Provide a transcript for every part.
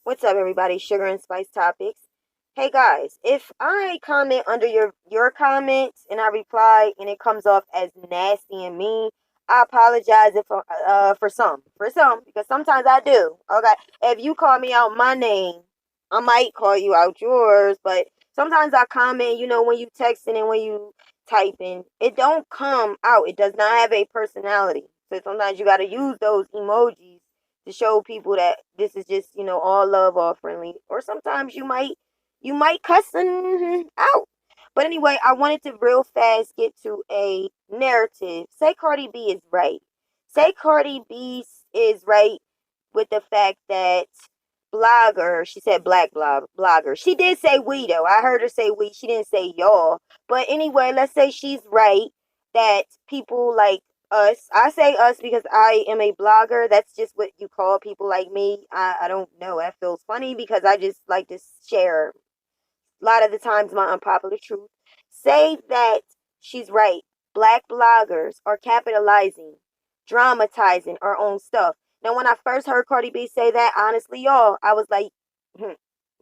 What's up, everybody? Sugar and Spice Topics. Hey guys, if I comment under your comments and I reply and it comes off as nasty and mean, I apologize if for some because sometimes I do. Okay, if you call me out my name, I might call you out yours, but sometimes I comment. When you texting and when you typing, it don't come out. It does not have a personality. So sometimes you got to use those emojis to show people that this is just all love, all friendly, or sometimes you might cuss them out. But anyway, I wanted to real fast get to a narrative. Say Cardi B is right. Say Cardi B is right with the fact that blogger, she said black blogger, she did say we though, I heard her say we, she didn't say y'all. But anyway, let's say she's right that people like us, I say us because I am a blogger, that's just what you call people like me. I don't know, that feels funny because I just like to share a lot of the times my unpopular truth. Say that she's right. Black bloggers are capitalizing, dramatizing our own stuff. Now, when I first heard Cardi B say that, honestly, y'all, I was like,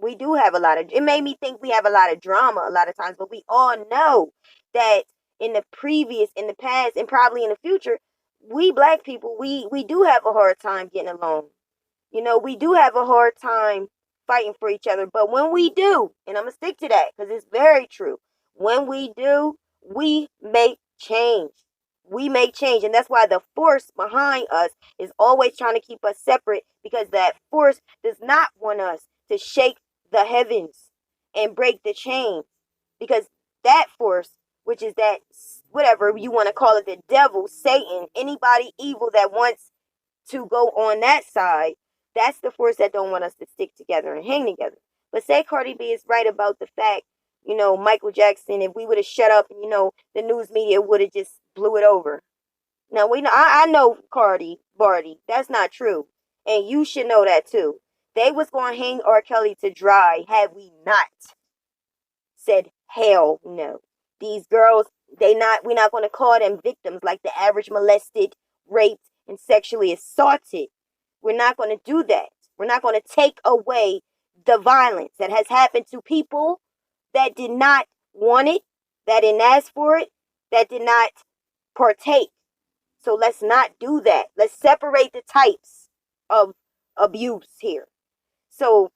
we do have a lot of, it made me think we have a lot of drama a lot of times, but we all know that in the past, and probably in the future, we black people, we do have a hard time getting along. We do have a hard time fighting for each other. But when we do, and I'm going to stick to that because it's very true, when we do, we make change. We make change. And that's why the force behind us is always trying to keep us separate, because that force does not want us to shake the heavens and break the chains. Because that force, which is that, whatever you want to call it, the devil, Satan, anybody evil that wants to go on that side, that's the force that don't want us to stick together and hang together. But say Cardi B is right about the fact, Michael Jackson, if we would have shut up, the news media would have just blew it over. Now we know, I know Barty, that's not true. And you should know that too. They was going to hang R. Kelly to dry had we not said hell no. These girls, we're not going to call them victims like the average molested, raped, and sexually assaulted. We're not going to do that. We're not going to take away the violence that has happened to people that did not want it, that didn't ask for it, that did not partake. So let's not do that. Let's separate the types of abuse here. So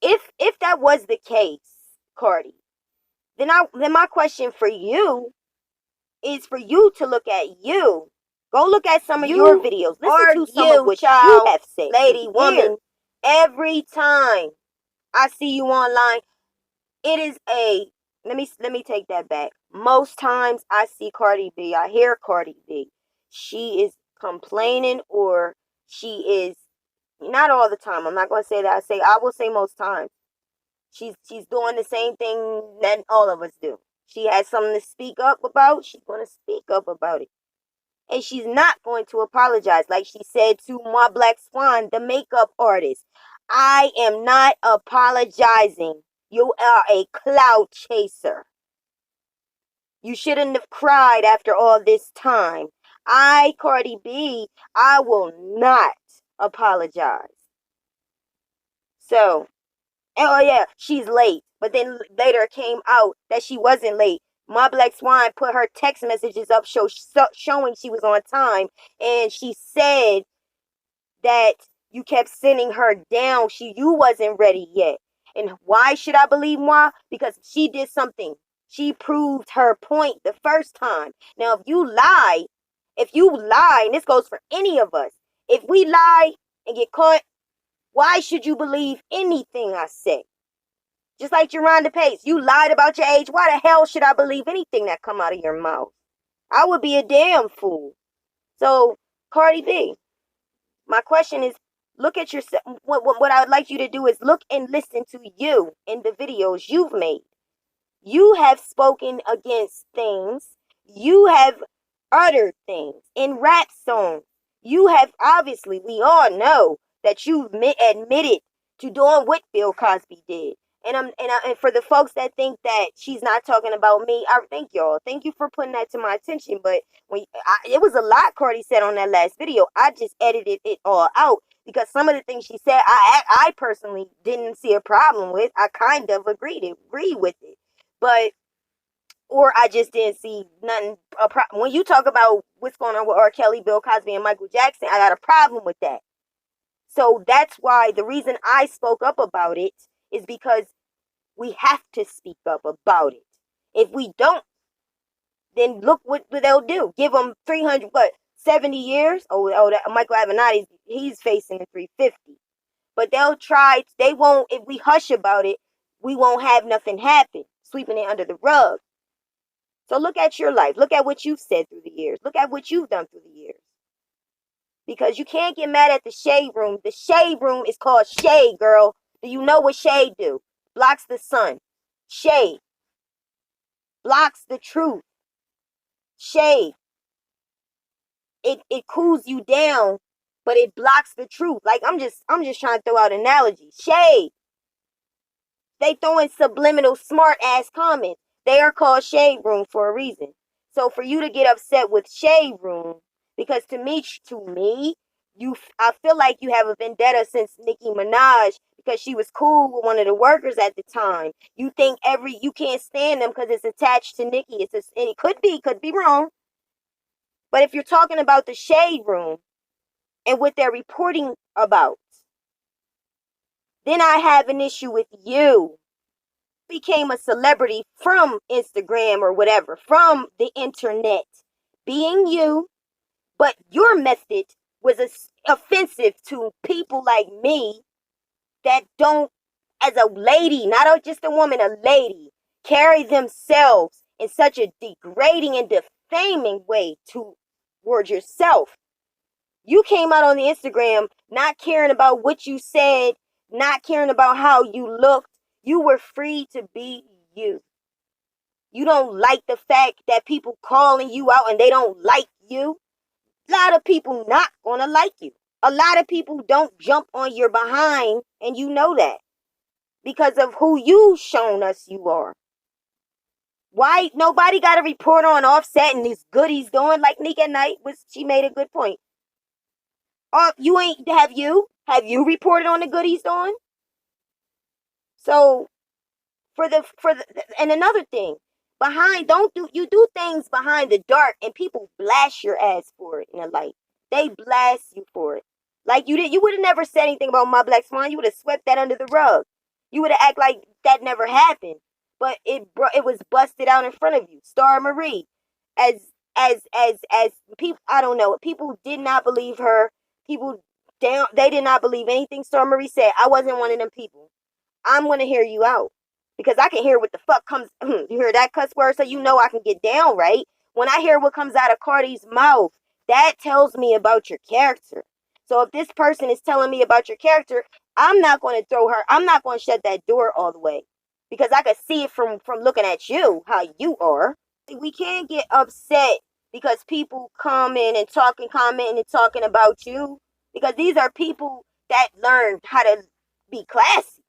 if that was the case, Cardi, then my question for you is for you to look at you. Go look at some of your videos. Listen to some of what you have said. Lady, woman, every time I see you online, it is let me take that back. Most times I see Cardi B, I hear Cardi B. She is complaining, or she is, not all the time. I'm not going to say that. I will say most times. She's doing the same thing that all of us do. She has something to speak up about. She's going to speak up about it. And she's not going to apologize. Like she said to my Black Swan, the makeup artist, I am not apologizing. You are a cloud chaser. You shouldn't have cried after all this time. Cardi B, I will not apologize. So, oh yeah, she's late. But then later it came out that she wasn't late. My Black Swan put her text messages up showing she was on time. And she said that you kept sending her down. You wasn't ready yet. And why should I believe moi? Because she did something. She proved her point the first time. Now, if you lie, and this goes for any of us, if we lie and get caught, why should you believe anything I say? Just like Jerronda Pace, you lied about your age. Why the hell should I believe anything that come out of your mouth? I would be a damn fool. So, Cardi B, my question is, look at yourself. What I would like you to do is look and listen to you in the videos you've made. You have spoken against things. You have uttered things in rap songs. You have, obviously, we all know that you've admitted to doing what Bill Cosby did. And for the folks that think that she's not talking about me, I thank y'all. Thank you for putting that to my attention. But it was a lot Cardi said on that last video. I just edited it all out because some of the things she said, I personally didn't see a problem with. I kind of agree with it, but or I just didn't see nothing. When you talk about what's going on with R. Kelly, Bill Cosby, and Michael Jackson, I got a problem with that. So that's why the reason I spoke up about it is because we have to speak up about it. If we don't, then look what they'll do. Give them 300, what, 70 years? That Michael Avenatti, he's facing the 350. But they'll try, they won't, if we hush about it, we won't have nothing happen, sweeping it under the rug. So look at your life. Look at what you've said through the years. Look at what you've done through the years. Because you can't get mad at the shade room. The shade room is called shade, girl. Do you know what shade do? Blocks the sun. Shade blocks the truth. Shade, it cools you down, but it blocks the truth. Like I'm just trying to throw out analogies. Shade, they throwing subliminal smart ass comments. They are called shade room for a reason. So for you to get upset with shade room, because to me, I feel like you have a vendetta since Nicki Minaj because she was cool with one of the workers at the time. You think you can't stand them because it's attached to Nicki. And it could be wrong. But if you're talking about the shade room and what they're reporting about, then I have an issue with you. Became a celebrity from Instagram or whatever, from the internet, being you, but your method was offensive to people like me that don't, as a lady, not just a woman, a lady, carry themselves in such a degrading and defaming way towards yourself. You came out on the Instagram not caring about what you said, not caring about how you looked. You were free to be you. You don't like the fact that people calling you out and they don't like you. A lot of people not gonna like you. A lot of people don't jump on your behind, and you know that because of who you shown us you are. Why nobody got a report on Offset and these goodies doing like Nick at Night she made a good point. You ain't have you reported on the goodies doing? So for the and another thing, you do things behind the dark and people blast your ass for it in the light. They blast you for it. Like you would have never said anything about My Black Swan. You would have swept that under the rug. You would have acted like that never happened. But it was busted out in front of you. Star Marie, as people, I don't know. People did not believe her. People they did not believe anything Star Marie said. I wasn't one of them people. I'm gonna hear you out because I can hear what the fuck comes. You hear that cuss word, so you know I can get down, right? When I hear what comes out of Cardi's mouth, that tells me about your character. So if this person is telling me about your character, I'm not going to throw her. I'm not going to shut that door all the way because I can see it from looking at you, how you are. We can't get upset because people come in and commenting and talking about you because these are people that learned how to be classy.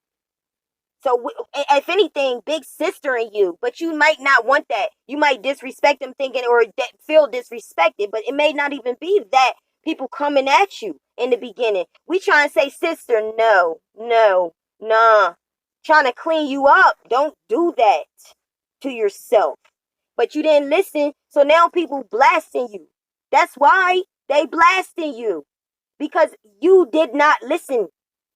So if anything, big sister in you, but you might not want that. You might disrespect them thinking or feel disrespected, but it may not even be that people coming at you in the beginning. We try and say, sister, no, nah. Trying to clean you up. Don't do that to yourself. But you didn't listen, so now people blasting you. That's why they blasting you. Because you did not listen.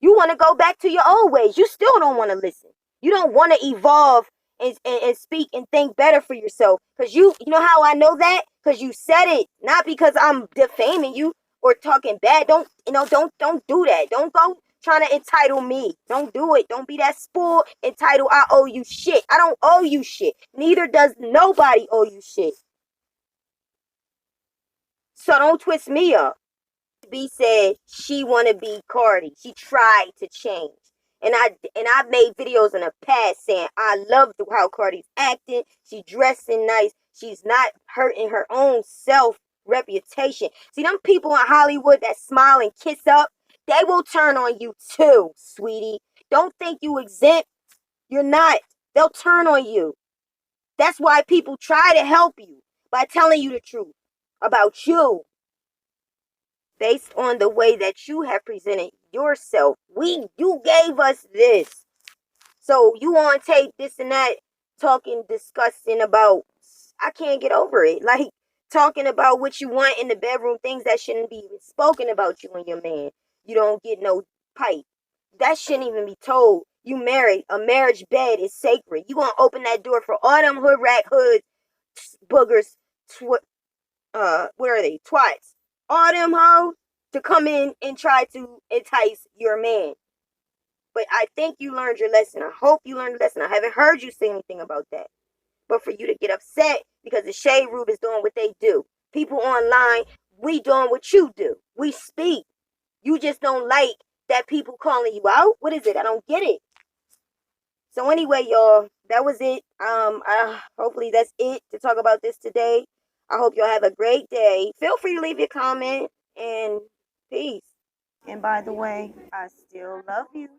You want to go back to your old ways. You still don't want to listen. You don't want to evolve and speak and think better for yourself. Because you know how I know that? Because you said it. Not because I'm defaming you or talking bad. Don't do that. Don't go trying to entitle me. Don't do it. Don't be that spoiled entitled. I owe you shit. I don't owe you shit. Neither does nobody owe you shit. So don't twist me up. B said she want to be Cardi. She tried to change. And I made videos in the past saying I love how Cardi's acting. She dressing nice. She's not hurting her own self reputation. See, them people in Hollywood that smile and kiss up, they will turn on you too, sweetie. Don't think you exempt. You're not. They'll turn on you. That's why people try to help you by telling you the truth about you based on the way that you have presented yourself. You gave us this. So you on tape this and that talking disgusting about, I can't get over it. Like talking about what you want in the bedroom, things that shouldn't be even spoken about you and your man. You don't get no pipe. That shouldn't even be told. You married. A marriage bed is sacred. You gonna open that door for all them hood rat hoods, boogers, where are they? Twats. All them hoes to come in and try to entice your man. But I think you learned your lesson. I hope you learned the lesson. I haven't heard you say anything about that. But for you to get upset because the shade room is doing what they do. People online, we doing what you do. We speak. You just don't like that people calling you out. What is it? I don't get it. So anyway, y'all, that was it. Hopefully that's it to talk about this today. I hope y'all have a great day. Feel free to leave your comment and peace. And by the way, I still love you.